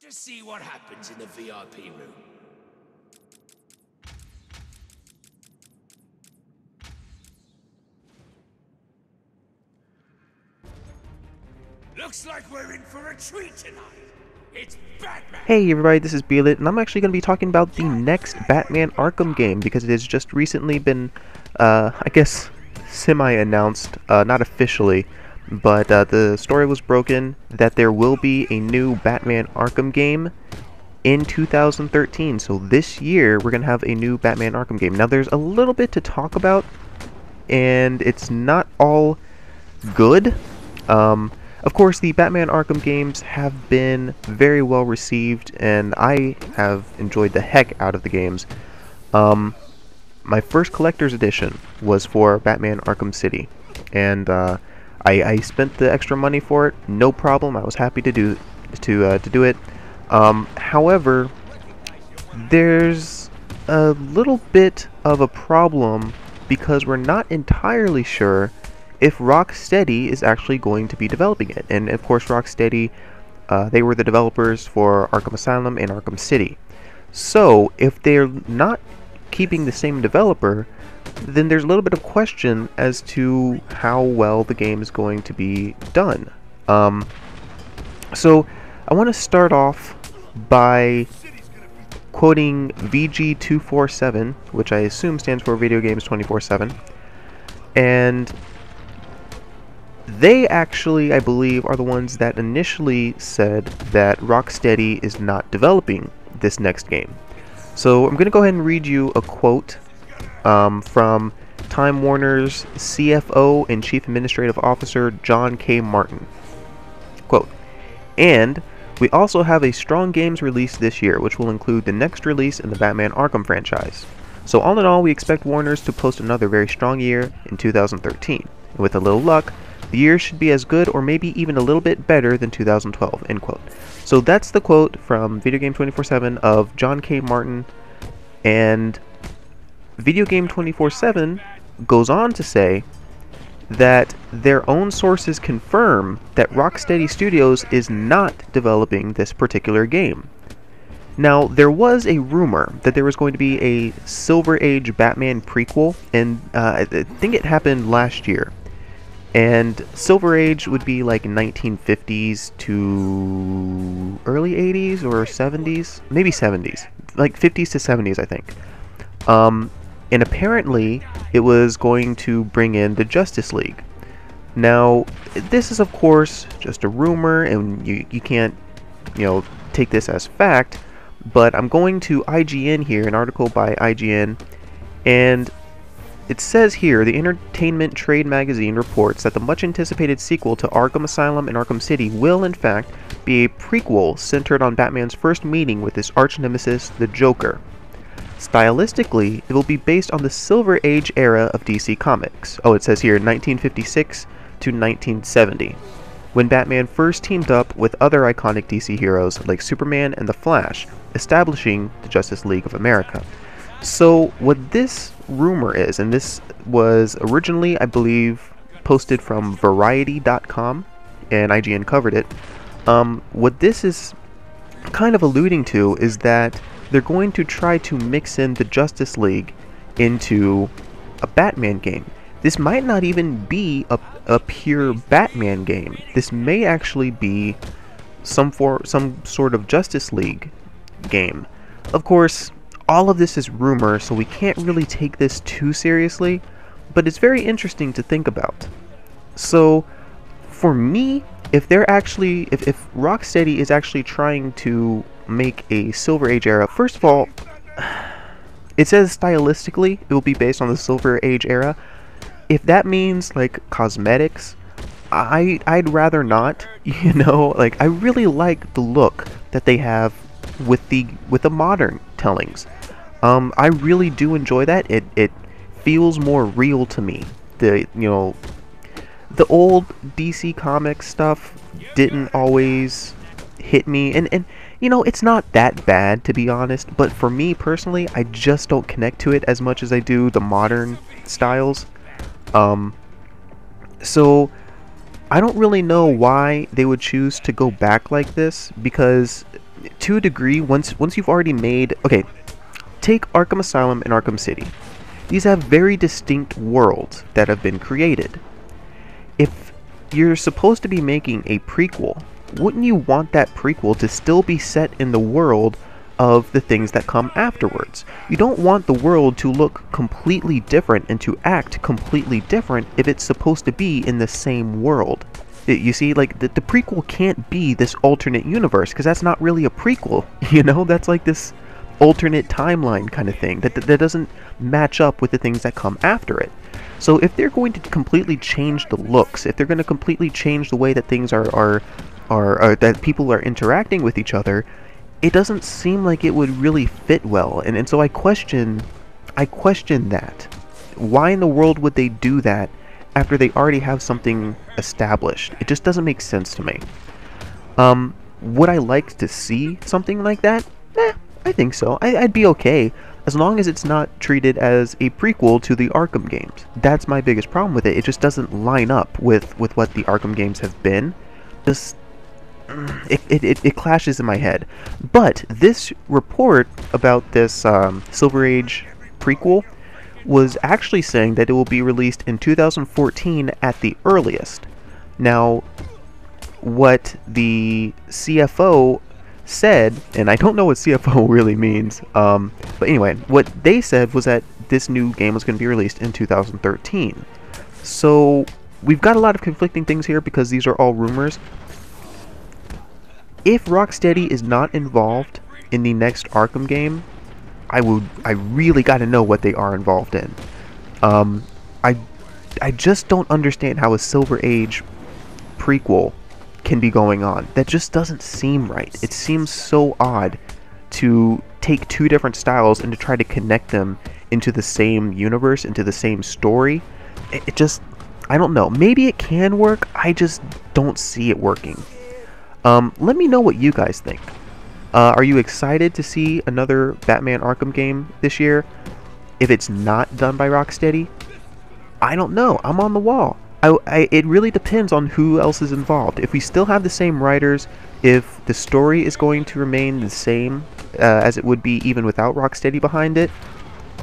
to see what happens in the VIP room. Looks like we're in for a treat tonight. It's Batman! Hey everybody, this is Beelit, and I'm actually going to be talking about the next Batman Arkham game because it has just recently been, I guess, semi-announced, not officially, but the story was broken that there will be a new Batman Arkham game in 2013. So this year, we're going to have a new Batman Arkham game. Now, there's a little bit to talk about, and it's not all good. Of course, the Batman Arkham games have been very well received, and I have enjoyed the heck out of the games. My first collector's edition was for Batman Arkham City, and I spent the extra money for it. No problem. I was happy to do it. However, there's a little bit of a problem because we're not entirely sure if Rocksteady is actually going to be developing it. And of course, Rocksteady, they were the developers for Arkham Asylum and Arkham City. So if they're not keeping the same developer, then there's a little bit of question as to how well the game is going to be done. So I want to start off by quoting VG247, which I assume stands for Video Games 24/7, and they actually, I believe, are the ones that initially said that Rocksteady is not developing this next game. So I'm going to go ahead and read you a quote from Time Warner's CFO and Chief Administrative Officer John K. Martin. Quote, "And we also have a strong games release this year, which will include the next release in the Batman Arkham franchise. So all in all, we expect Warner's to post another very strong year in 2013. And with a little luck, the year should be as good or maybe even a little bit better than 2012, end quote. So that's the quote from Video Game 24/7 of John K. Martin, and Video Game 24/7 goes on to say that their own sources confirm that Rocksteady Studios is not developing this particular game. Now, there was a rumor that there was going to be a Silver Age Batman prequel, and I think it happened last year. And Silver Age would be like 1950s to early 80s or 70s, maybe 70s, like 50s to 70s, I think. And apparently it was going to bring in the Justice League. Now, this is of course just a rumor, and you can't, take this as fact, but I'm going to IGN here, an article by IGN, and it says here, the Entertainment Trade magazine reports that the much-anticipated sequel to Arkham Asylum and Arkham City will, in fact, be a prequel centered on Batman's first meeting with his arch-nemesis, the Joker. Stylistically, it will be based on the Silver Age era of DC Comics. Oh, it says here, 1956 to 1970, when Batman first teamed up with other iconic DC heroes like Superman and the Flash, establishing the Justice League of America. So what this rumor is, and this was originally, I believe, posted from Variety.com, and IGN covered it, what this is kind of alluding to is that they're going to try to mix in the Justice League into a Batman game. This might not even be a pure Batman game. This may actually be some sort of Justice League game. Of course, all of this is rumor, so we can't really take this too seriously, but it's very interesting to think about. So, for me, if Rocksteady is actually trying to make a Silver Age era, first of all, it says stylistically it will be based on the Silver Age era. If that means like cosmetics, I'd rather not. I really like the look that they have with the modern tellings. I really do enjoy that. It feels more real to me. The old DC Comics stuff didn't always hit me, and it's not that bad, to be honest, but for me personally, I just don't connect to it as much as I do the modern styles. So I don't really know why they would choose to go back like this, because to a degree, once you've already made... Okay, take Arkham Asylum and Arkham City. These have very distinct worlds that have been created. If you're supposed to be making a prequel, wouldn't you want that prequel to still be set in the world of the things that come afterwards? You don't want the world to look completely different and to act completely different if it's supposed to be in the same world. You see, like, the prequel can't be this alternate universe, because that's not really a prequel, you know? That's like this alternate timeline kind of thing that doesn't match up with the things that come after it. So if they're going to completely change the looks, if they're going to completely change the way that things are that people are interacting with each other, it doesn't seem like it would really fit well. And so I question that. Why in the world would they do that after they already have something established? It just doesn't make sense to me. Would I like to see something like that? I think so. I'd be okay, as long as it's not treated as a prequel to the Arkham games. That's my biggest problem with it. It just doesn't line up with what the Arkham games have been. Just it clashes in my head. But this report about this Silver Age prequel was actually saying that it will be released in 2014 at the earliest. Now, what the CFO said, and I don't know what CFO really means, but anyway, what they said was that this new game was going to be released in 2013. So we've got a lot of conflicting things here because these are all rumors. If Rocksteady is not involved in the next Arkham game, I really got to know what they are involved in. I just don't understand how a Silver Age prequel can be going on. That just doesn't seem right. It seems so odd to take two different styles and to try to connect them into the same universe, into the same story. It just, I don't know. Maybe it can work. I just don't see it working. Let me know what you guys think. Are you excited to see another Batman Arkham game this year? If it's not done by Rocksteady, I don't know. I'm on the wall. It really depends on who else is involved. If we still have the same writers, if the story is going to remain the same as it would be even without Rocksteady behind it,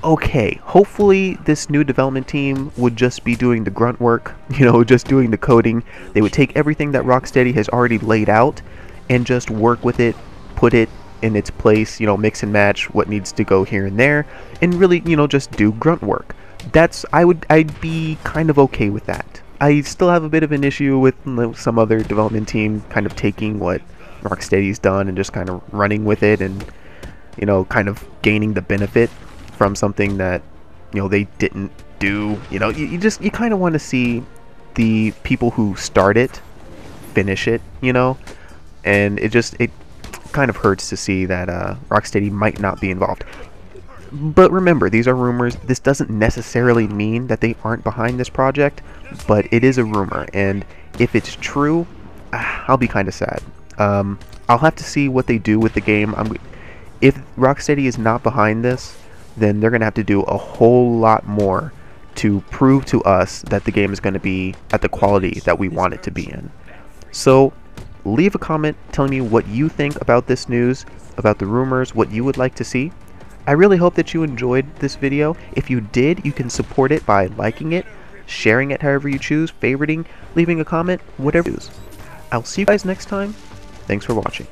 okay, hopefully this new development team would just be doing the grunt work, you know, just doing the coding. They would take everything that Rocksteady has already laid out and just work with it, put it in its place, you know, mix and match what needs to go here and there, and really, you know, just do grunt work. I'd be kind of okay with that. I still have a bit of an issue with some other development team kind of taking what Rocksteady's done and just kind of running with it and, you know, kind of gaining the benefit from something that, you know, they didn't do. You know, you kind of want to see the people who start it finish it, you know, and it kind of hurts to see that Rocksteady might not be involved. But remember, these are rumors. This doesn't necessarily mean that they aren't behind this project, but it is a rumor, and if it's true, I'll be kind of sad. I'll have to see what they do with the game. If Rocksteady is not behind this, then they're going to have to do a whole lot more to prove to us that the game is going to be at the quality that we want it to be in. So leave a comment telling me what you think about this news, about the rumors, what you would like to see. I really hope that you enjoyed this video. If you did, you can support it by liking it, sharing it however you choose, favoriting, leaving a comment, whatever you choose. I'll see you guys next time. Thanks for watching.